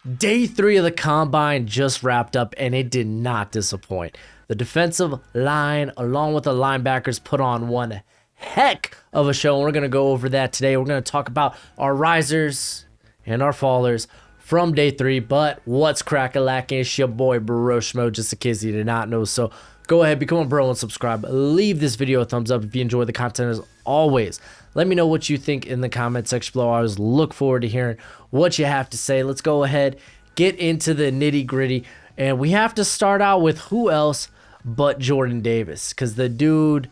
Day 3 of the Combine just wrapped up, and it did not disappoint. The defensive line, along with the linebackers, put on one heck of a show, and we're going to go over that today. We're going to talk about our risers and our fallers from Day 3, but what's crack-a-lacking? It's your boy, Broshmo, just in case you did not know. So go ahead, become a bro and subscribe. Leave this video a thumbs up if you enjoy the content as always. Let me know what you think in the comment section below. I always look forward to hearing what you have to say. Let's go ahead, get into the nitty gritty. And we have to start out with who else but Jordan Davis. Because the dude,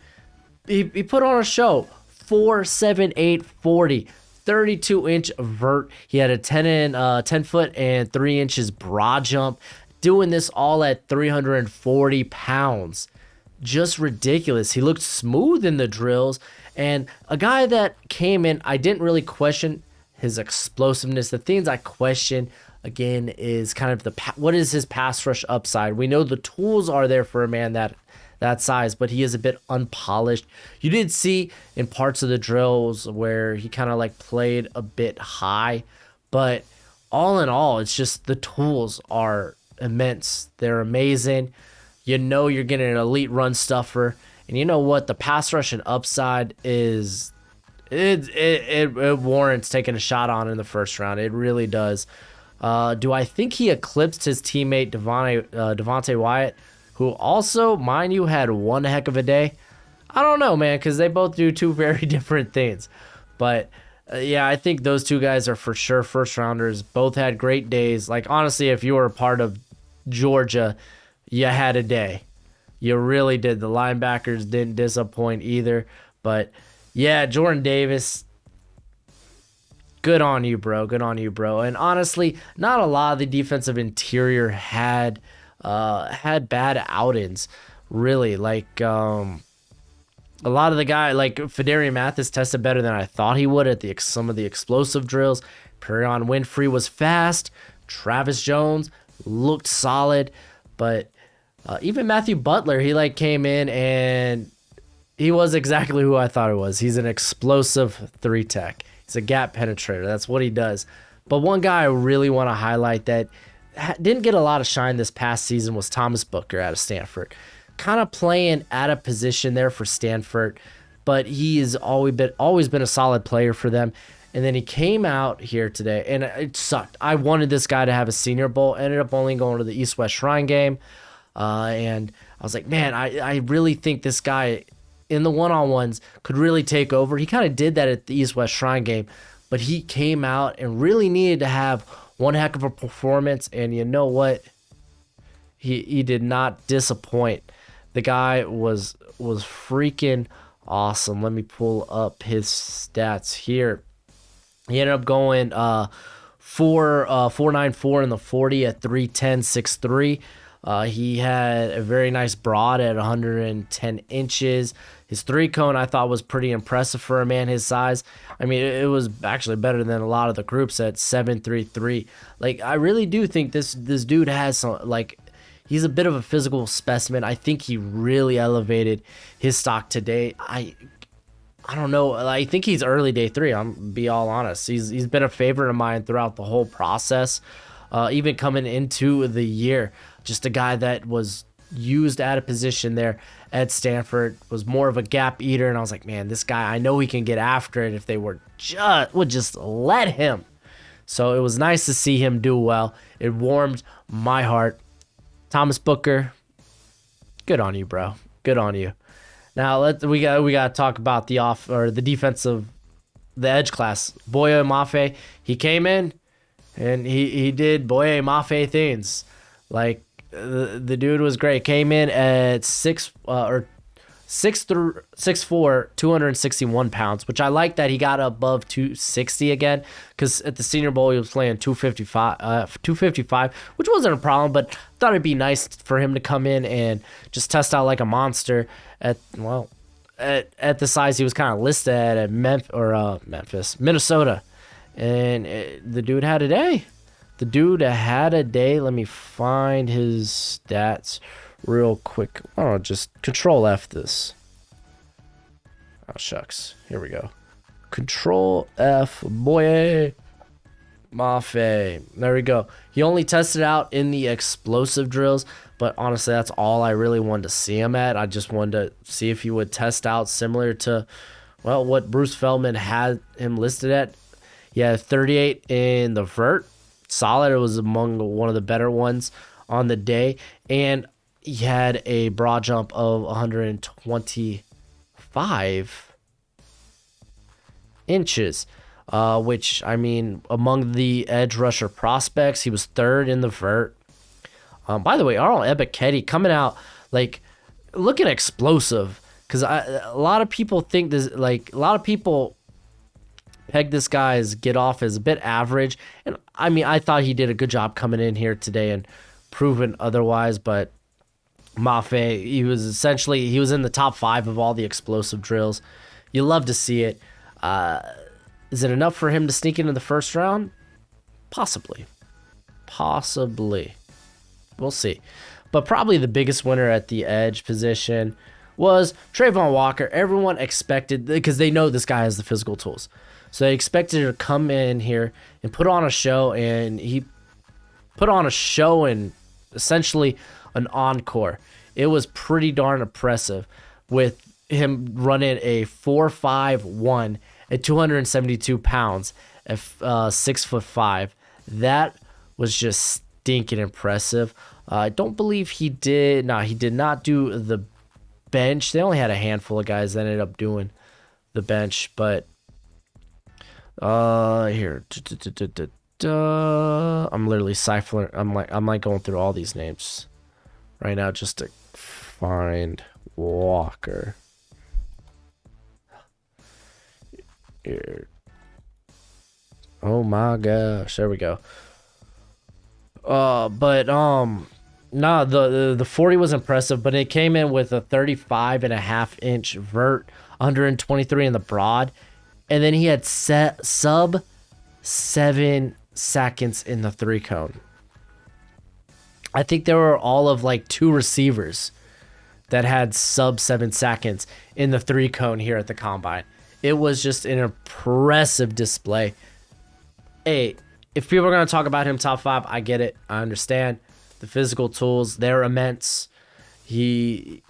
he put on a show. 4'7", 40, 32-inch vert. He had a 10 foot and 3 inches broad jump. Doing this all at 340 pounds. Just ridiculous. He looked smooth in the drills, and a guy that came in, I didn't really question his explosiveness. The things I question again is kind of what is his pass rush upside. We know the tools are there for a man that size, but he is a bit unpolished. You did see in parts of the drills where he kind of like played a bit high, but all in all, it's just the tools are immense. They're amazing. You know you're getting an elite run stuffer, and you know what? The pass rush and upside is it warrants taking a shot on in the first round. It really does. Do I think he eclipsed his teammate Devontae Wyatt, who also, mind you, had one heck of a day? I don't know, man, because they both do two very different things. But yeah, I think those two guys are for sure first rounders. Both had great days. Like, honestly, if you were a part of Georgia, you had a day. You really did. The linebackers didn't disappoint either. But yeah, Jordan Davis, good on you, bro. Good on you, bro. And honestly, not a lot of the defensive interior had bad outings, really. Like a lot of the guy, like Fedarian Mathis, tested better than I thought he would at some of the explosive drills. Perion Winfrey was fast. Travis Jones looked solid, but even Matthew Butler, he like came in and he was exactly who I thought he was. He's an explosive 3-tech. He's a gap penetrator. That's what he does. But one guy I really want to highlight that didn't get a lot of shine this past season was Thomas Booker out of Stanford. Kind of playing at a position there for Stanford, but he has always been a solid player for them. And then he came out here today, and it sucked. I wanted this guy to have a Senior Bowl. Ended up only going to the East-West Shrine game. And I was like, man, I really think this guy in the one-on-ones could really take over. He kind of did that at the East-West Shrine game, but he came out and really needed to have one heck of a performance. And you know what? He did not disappoint. The guy was freaking awesome. Let me pull up his stats here. He ended up going 4.94 in the 40 at 310, 6'3". He had a very nice broad at 110 inches. His 3-cone I thought was pretty impressive for a man his size. I mean, it was actually better than a lot of the groups at 7.33. Like, I really do think this dude has some, like, he's a bit of a physical specimen. I think he really elevated his stock today. I don't know. I think he's early day 3. I'm gonna be all honest. He's been a favorite of mine throughout the whole process, even coming into the year. Just a guy that was used at a position there at Stanford, was more of a gap eater, and I was like, man, this guy, I know he can get after it if they would just let him. So it was nice to see him do well. It warmed my heart. Thomas Booker, good on you, bro. Good on you. Now we got to talk about the edge class. Boye Mafe, he came in and he did Boye Mafe things. Like the dude was great. Came in at 6'4", 261 pounds, which I like that he got above 260 again, because at the Senior Bowl he was playing 255, which wasn't a problem, but thought it'd be nice for him to come in and just test out like a monster at the size he was kind of listed at Memphis, Minnesota, and the dude had a day. Let me find his stats real quick. Oh, just Control F this. Oh, shucks. Here we go. Control F, boy. Mafe. There we go. He only tested out in the explosive drills, but honestly, that's all I really wanted to see him at. I just wanted to see if he would test out similar to, well, what Bruce Feldman had him listed at. He had 38 in the vert. Solid. It was among one of the better ones on the day. And he had a broad jump of 125 inches. Which, I mean, among the edge rusher prospects, he was third in the vert. By the way, Arnold Ebiketie coming out, like, looking explosive. Because a lot of people think this, like, a lot of people peg this guy's get off as a bit average. And, I mean, I thought he did a good job coming in here today and proving otherwise. But Mafe, he was in the top 5 of all the explosive drills. You love to see it. Is it enough for him to sneak into the first round? Possibly. We'll see. But probably the biggest winner at the edge position was Travon Walker. Everyone expected, because they know this guy has the physical tools. So they expected him to come in here and put on a show, and he put on a show and essentially an encore. It was pretty darn impressive with him running a 4.51 at 272 pounds at 6'5". That was just stinking impressive. I don't believe he did. No, he did not do the bench. They only had a handful of guys that ended up doing the bench. But here, I'm literally ciphering. I'm like going through all these names right now just to find Walker. Here. Oh my gosh, there we go. Nah, the 40 was impressive, but it came in with a 35.5-inch vert, 123 in the broad, and then he had sub 7 seconds in the 3-cone. I think there were all of like 2 receivers that had sub 7 seconds in the 3-cone here at the combine. It was just an impressive display. Hey, if people are going to talk about him top 5, I get it. I understand. The physical tools, they're immense. He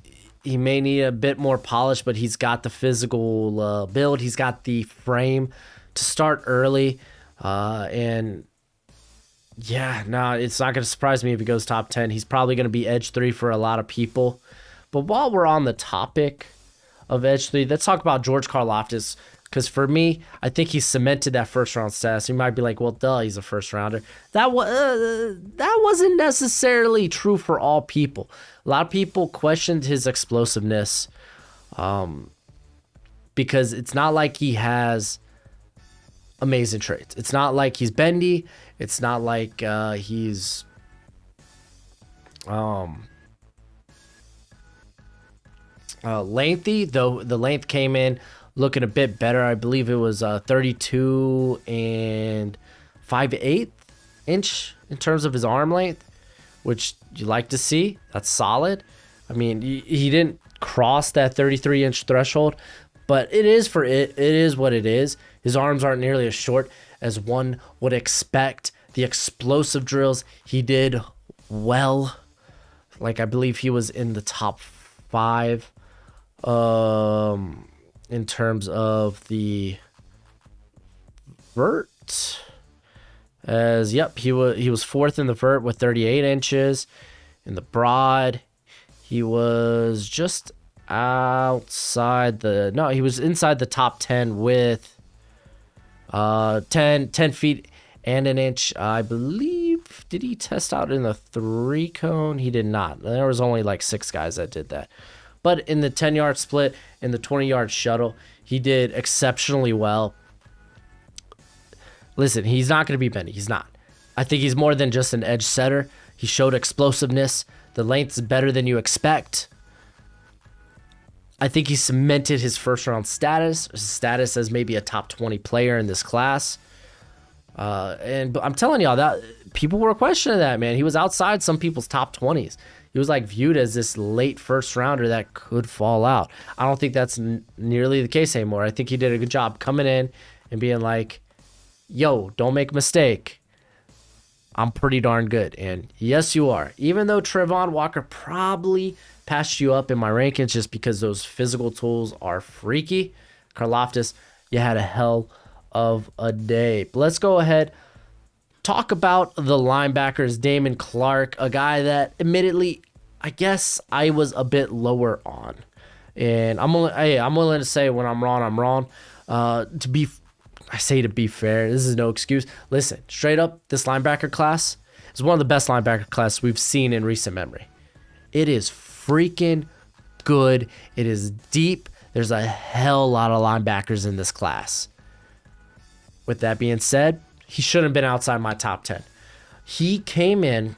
may need a bit more polish, but he's got the physical build. He's got the frame to start early. And yeah, no, it's not going to surprise me if he goes top 10. He's probably going to be edge 3 for a lot of people. But while we're on the topic of edge 3, let's talk about George Karlaftis, because for me, I think he cemented that first round status. You might be like, well, duh, he's a first rounder. That wasn't necessarily true for all people. A lot of people questioned his explosiveness, because it's not like he has amazing traits. It's not like he's bendy. It's not like he's lengthy, though the length came in looking a bit better. I believe it was 32 and 5/8 inch in terms of his arm length, which you like to see. That's solid. I mean, he didn't cross that 33-inch threshold, but it is what it is. His arms aren't nearly as short as one would expect. The explosive drills, he did well. Like, I believe he was in the top 5 in terms of the vert. He was 4th in the vert with 38 inches. In the broad, he was just outside he was inside the top 10 with 10 feet and an inch. I believe, did he test out in the 3-cone? He did not. There was only like 6 guys that did that. But in the 10-yard split, in the 20-yard shuttle, he did exceptionally well. Listen, he's not going to be bendy. He's not. I think he's more than just an edge setter. He showed explosiveness. The length's better than you expect. I think he cemented his first-round status as maybe a top 20 player in this class. And I'm telling y'all that people were questioning that, man. He was outside some people's top 20s. He was like viewed as this late first rounder that could fall out. I don't think that's nearly the case anymore. I think he did a good job coming in and being like, yo, don't make a mistake. I'm pretty darn good. And yes, you are. Even though Travon Walker probably passed you up in my rankings just because those physical tools are freaky, Karlaftis, you had a hell of a day. But let's go ahead, talk about the linebackers. Damon Clark, a guy that admittedly, I guess I was a bit lower on. And I'm willing to say when I'm wrong, I'm wrong. To be fair, this is no excuse. Listen, straight up, this linebacker class is one of the best linebacker classes we've seen in recent memory. It is freaking good. It is deep. There's a hell lot of linebackers in this class. With that being said, he shouldn't have been outside my top 10. He came in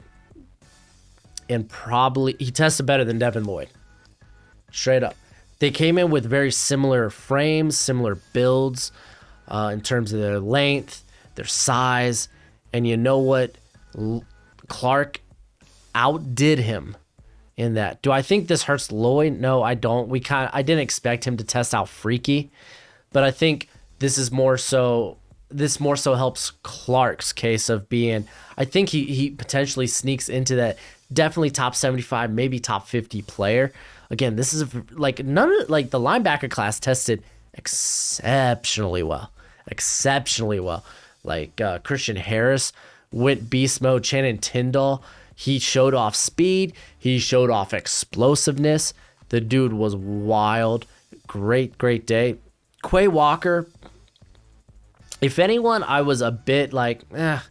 and he tested better than Devin Lloyd. Straight up. They came in with very similar frames, similar builds in terms of their length, their size. And you know what? Clark outdid him in that. Do I think this hurts Lloyd? No, I don't. I didn't expect him to test out freaky, but I think this more so helps Clark's case of being, I think he potentially sneaks into that definitely top 75, maybe top 50 player. Again, this is like the linebacker class tested exceptionally well. Like Christian Harris went beast mode. Channing Tindall, he showed off speed. He showed off explosiveness. The dude was wild. Great day. Quay Walker, if anyone, I was a bit like, and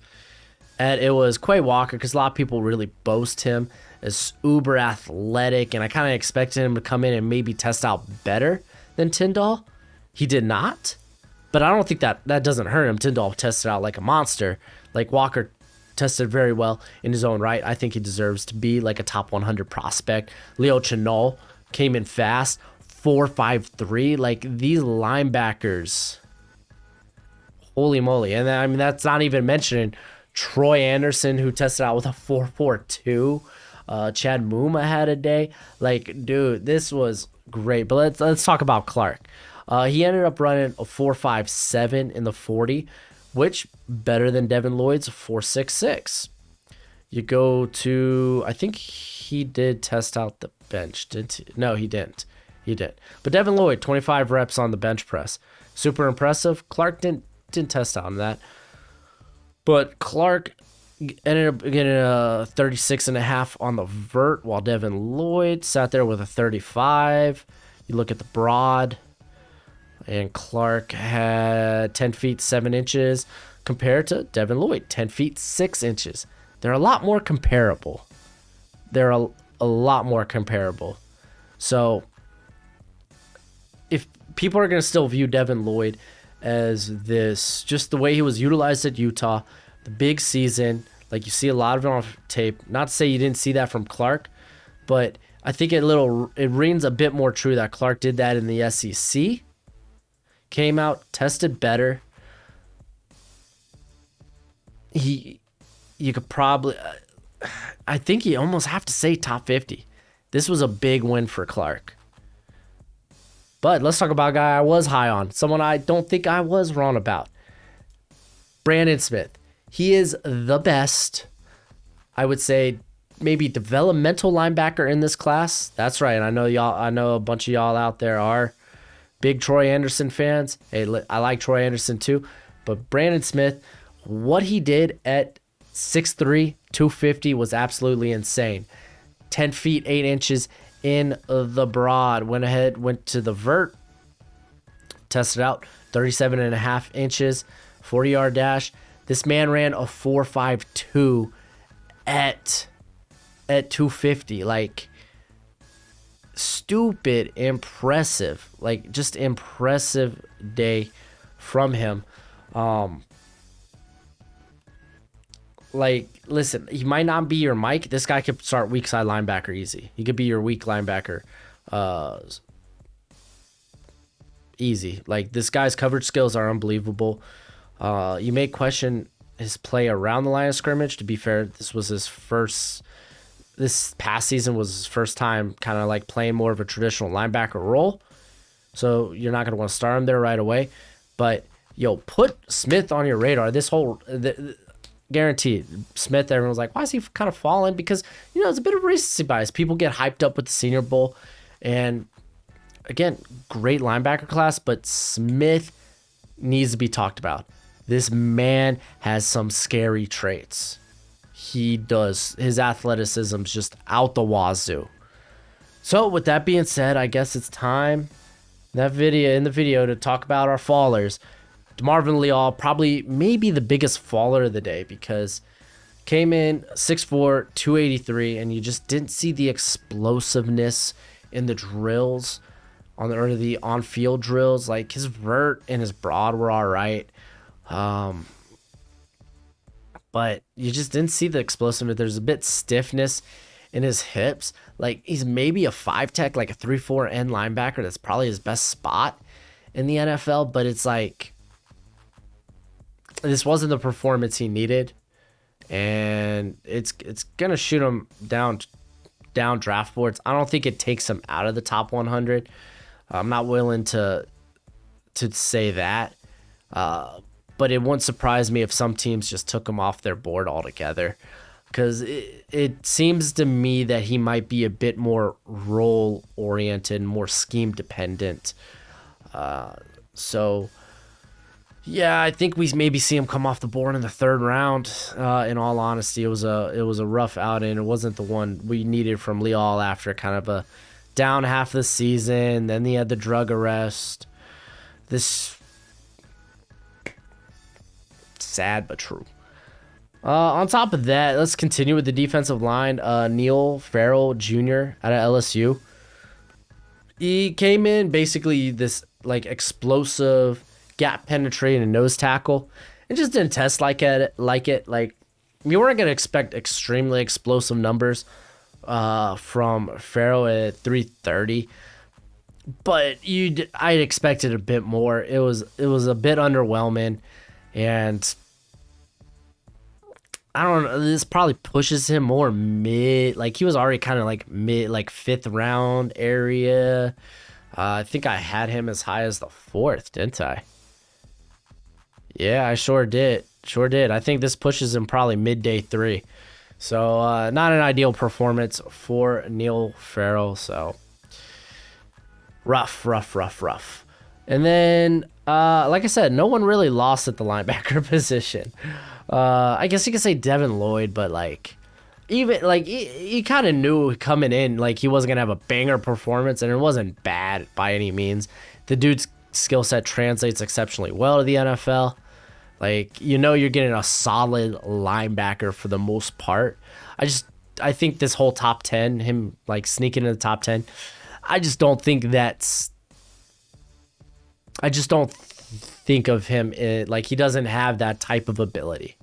it was Quay Walker because a lot of people really boast him as uber athletic, and I kind of expected him to come in and maybe test out better than Tindall. He did not, but I don't think that doesn't hurt him. Tindall tested out like a monster. Like Walker tested very well in his own right. I think he deserves to be like a top 100 prospect. Leo Chenal came in fast, 4.53. Like these linebackers, holy moly. And I mean, that's not even mentioning Troy Anderson, who tested out with a 4.42. Chad Muma had a day. Like, dude, this was great. But let's talk about Clark. He ended up running a 4.57 in the 40, which better than Devin Lloyd's 4.66. You go to, I think he did test out the bench, didn't he? No, he didn't. But Devin Lloyd, 25 reps on the bench press. Super impressive. Clark didn't test out on that. But Clark ended up getting a 36.5 on the vert, while Devin Lloyd sat there with a 35. You look at the broad, and Clark had 10 feet 7 inches compared to Devin Lloyd, 10 feet 6 inches. They're a lot more comparable. So if people are going to still view Devin Lloyd as this, just the way he was utilized at Utah, the big season, like you see a lot of it on tape. Not to say you didn't see that from Clark, but I think it rings a bit more true that Clark did that in the SEC. Came out, tested better. You could probably, I think you almost have to say top 50. This was a big win for Clark. But let's talk about a guy I was high on. Someone I don't think I was wrong about. Brandon Smith. He is the best, I would say, maybe developmental linebacker in this class. That's right. And I know a bunch of y'all out there are big Troy Anderson fans. Hey, I like Troy Anderson too. But Brandon Smith, what he did at 6'3", 250 was absolutely insane. 10 feet, 8 inches in the broad. Went to the vert, tested out 37.5 inches, 40-yard dash. This man ran a 4.52 at 250. Like, stupid impressive. Like, just impressive day from him. Like, listen, he might not be your Mike. This guy could start weak side linebacker easy. He could be your weak linebacker easy. Like, this guy's coverage skills are unbelievable. You may question his play around the line of scrimmage. To be fair, this past season was his first time kind of like playing more of a traditional linebacker role. So you're not going to want to start him there right away. But yo, put Smith on your radar. This whole guaranteed Smith. Everyone was like, why is he kind of falling? Because it's a bit of recency bias. People get hyped up with the Senior Bowl, and again, great linebacker class, but Smith needs to be talked about. This man has some scary traits. He does. His athleticism's just out the wazoo. So with that being said, I guess it's time in the video to talk about our fallers. DeMarvin Leal, probably maybe the biggest faller of the day, because came in 6'4", 283, and you just didn't see the explosiveness in the drills or the on-field drills. Like his vert and his broad were all right. But you just didn't see the explosiveness. There's a bit stiffness in his hips. Like he's maybe a 5-tech, like a 3-4 end linebacker. That's probably his best spot in the NFL. But it's like, this wasn't the performance he needed. And it's going to shoot him down draft boards. I don't think it takes him out of the top 100. I'm not willing to say that. But it wouldn't surprise me if some teams just took him off their board altogether, because it seems to me that he might be a bit more role-oriented, more scheme-dependent. So, yeah, I think we maybe see him come off the board in the 3rd round. In all honesty, it was a rough outing. It wasn't the one we needed from Leal after kind of a down half of the season. Then he had the drug arrest. This sad but true. On top of that, let's continue with the defensive line. Neil Farrell Jr. out of LSU. He came in basically this like explosive gap penetrating nose tackle, and just didn't test like it. Like you weren't gonna expect extremely explosive numbers from Farrell at 330, but I expected a bit more. It was a bit underwhelming, and I don't know, this probably pushes him more mid. Like he was already kind of like mid, like 5th round area. I think I had him as high as the 4th, didn't I? Yeah, I sure did. I think this pushes him probably mid-day 3. So not an ideal performance for Neil Farrell. So rough. And then, like I said, no one really lost at the linebacker position. I guess you could say Devin Lloyd, but like, even like you kind of knew coming in like he wasn't gonna have a banger performance, and it wasn't bad by any means. The dude's skill set translates exceptionally well to the NFL. Like, you're getting a solid linebacker for the most part. I think this whole top 10, him like sneaking in the top 10, I just don't think of him like he doesn't have that type of ability.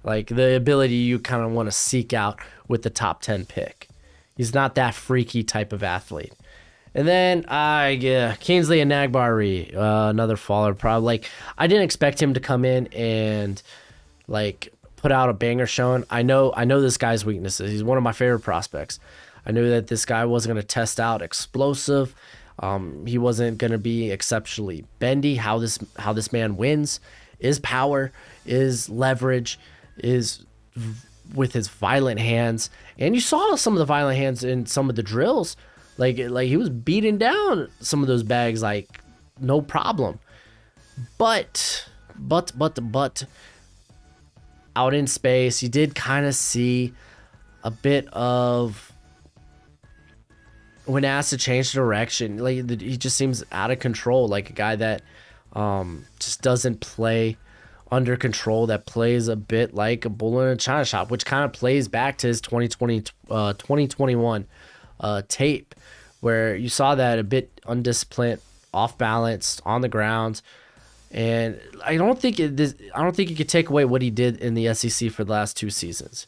Like the ability you kind of want to seek out with the top 10 pick. He's not that freaky type of athlete. And then Kingsley Enagbare, another faller. Probably like I didn't expect him to come in and like put out a banger showing. I know this guy's weaknesses. He's one of my favorite prospects. I knew that this guy wasn't going to test out explosive. He wasn't going to be exceptionally bendy. How this man wins is power, is leverage, is with his violent hands. And you saw some of the violent hands in some of the drills. Like he was beating down some of those bags like no problem. But out in space, you did kind of see a bit of, when asked to change direction, like he just seems out of control, like a guy that just doesn't play under control, that plays a bit like a bull in a china shop, which kind of plays back to his 2021 tape, where you saw that a bit undisciplined, off balance, on the ground. And I don't think you could take away what he did in the SEC for the last 2 seasons.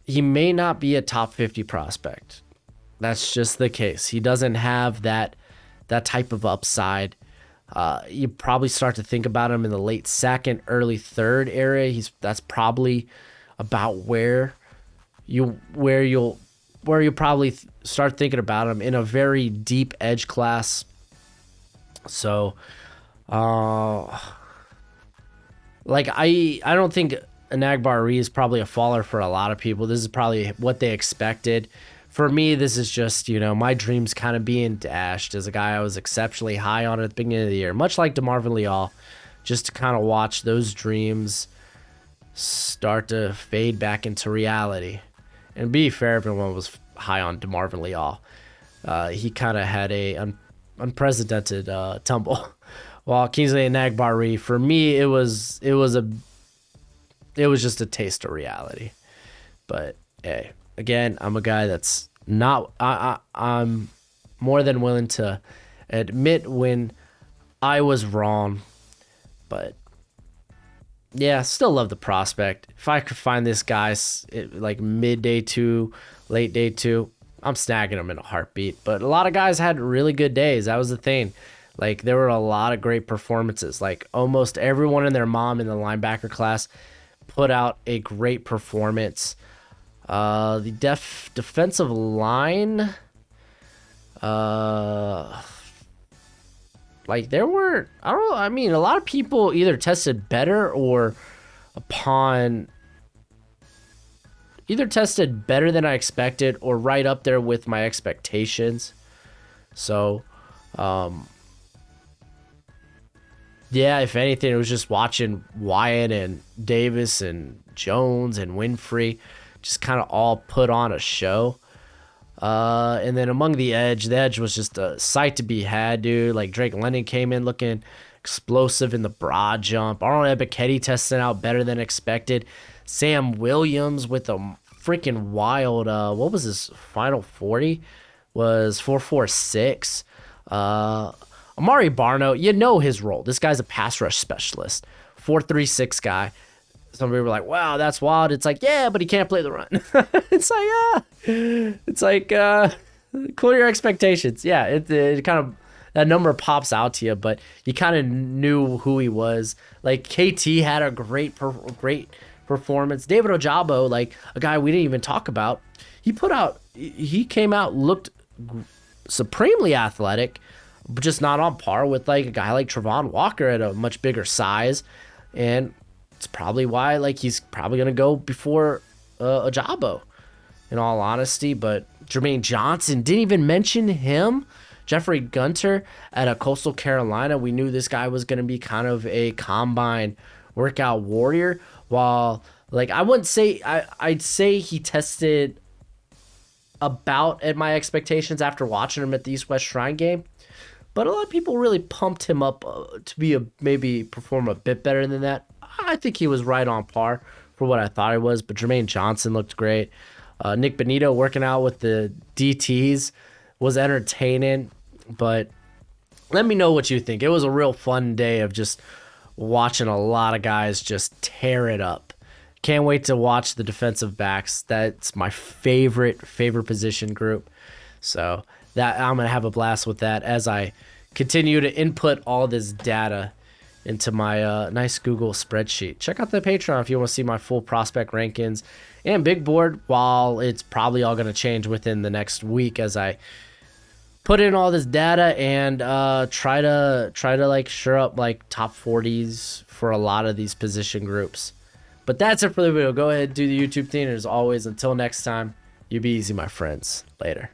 He may not be a top 50 prospect. That's just the case. He doesn't have that type of upside. You probably start to think about him in the late 2nd, early 3rd area. That's probably about where you'll probably start thinking about him in a very deep edge class. So, like I don't think Anagbari is probably a faller for a lot of people. This is probably what they expected. For me, this is just, my dreams kind of being dashed as a guy I was exceptionally high on at the beginning of the year, much like DeMarvin Leal, just to kind of watch those dreams start to fade back into reality. And be fair, everyone was high on DeMarvin Leal. He kind of had a unprecedented tumble. While Kingsley Anagbari, for me, it was just a taste of reality. But hey, again, I'm a guy that's not. I'm more than willing to admit when I was wrong. But yeah, still love the prospect. If I could find this guy like mid day 2, late day 2, I'm snagging him in a heartbeat. But a lot of guys had really good days. That was the thing. Like, there were a lot of great performances. Like, almost everyone and their mom in the linebacker class put out a great performance. The defensive line, like, there were, I don't know, I mean, a lot of people either tested better than I expected or right up there with my expectations. So, yeah, if anything, it was just watching Wyatt and Davis and Jones and Winfrey just kind of all put on a show. And then among the edge was just a sight to be had, dude. Like, Drake London came in looking explosive in the broad jump. Arnold Ebiketie testing out better than expected. Sam Williams with a freaking wild, what was his final 40? Was 4.46. Amari Barno, his role. This guy's a pass rush specialist. 4.36 guy. Some people were like, wow, that's wild. It's like, yeah, but he can't play the run. It's like, clear your expectations. Yeah, it kind of, that number pops out to you, but you kind of knew who he was. Like, KT had a great performance. David Ojabo, like a guy we didn't even talk about, he came out, looked supremely athletic, but just not on par with like a guy like Travon Walker at a much bigger size. And it's probably why, like, he's probably going to go before Ojabo, in all honesty. But Jermaine Johnson, didn't even mention him. Jeffrey Gunter at a Coastal Carolina. We knew this guy was going to be kind of a combine workout warrior. While, like, I wouldn't say, I'd say he tested about at my expectations after watching him at the East West Shrine game. But a lot of people really pumped him up to maybe perform a bit better than that. I think he was right on par for what I thought he was. But Jermaine Johnson looked great. Nick Benito working out with the DTs was entertaining. But let me know what you think. It was a real fun day of just watching a lot of guys just tear it up. Can't wait to watch the defensive backs. That's my favorite position group. So that I'm going to have a blast with that as I continue to input all this data into my nice Google spreadsheet. Check out the Patreon if you want to see my full prospect rankings and big board, while it's probably all going to change within the next week as I put in all this data and try to like shore up like top 40s for a lot of these position groups. But that's it for the video. Go ahead, do the YouTube thing. And as always, until next time, you be easy, my friends. Later.